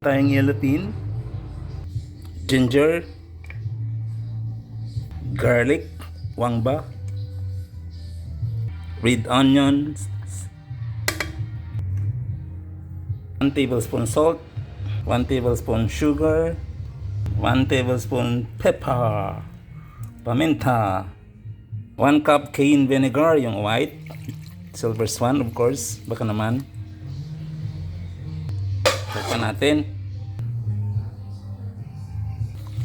Tayong yellow pin, ginger, garlic, wangba, red onions, 1 tablespoon salt, 1 tablespoon sugar, 1 tablespoon pepper, paminta, 1 cup cayenne vinegar, yung white, silver swan of course, baka naman. Takpan natin.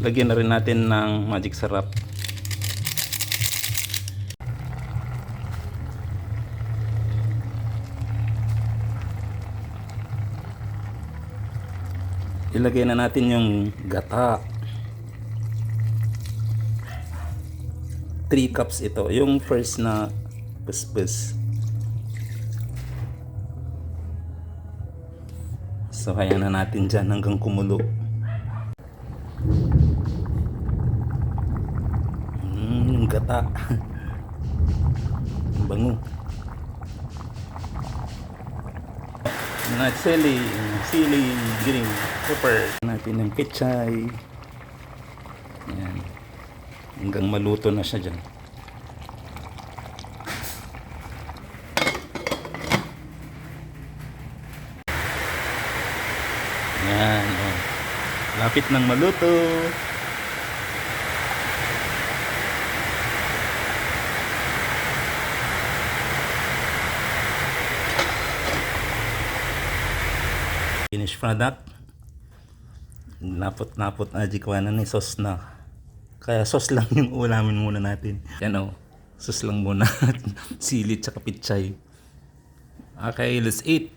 Lagyan na rin natin ng magic sarap. Ilagay na natin yung gata. 3 cups ito. Yung first na puspus. So, hayaan na natin dyan hanggang kumulo. Yung gata. Ang bango. Mga sili, green pepper. Natin yung pechay. Ayan. Hanggang maluto na siya dyan. Ayan. Oh. Lapit ng maluto. Finished product. Napot na jikwanan ni sauce na. Kaya sauce lang yung ulamin muna natin. Yan o. Sauce lang muna. Sili tsaka pichay. Okay, let's eat.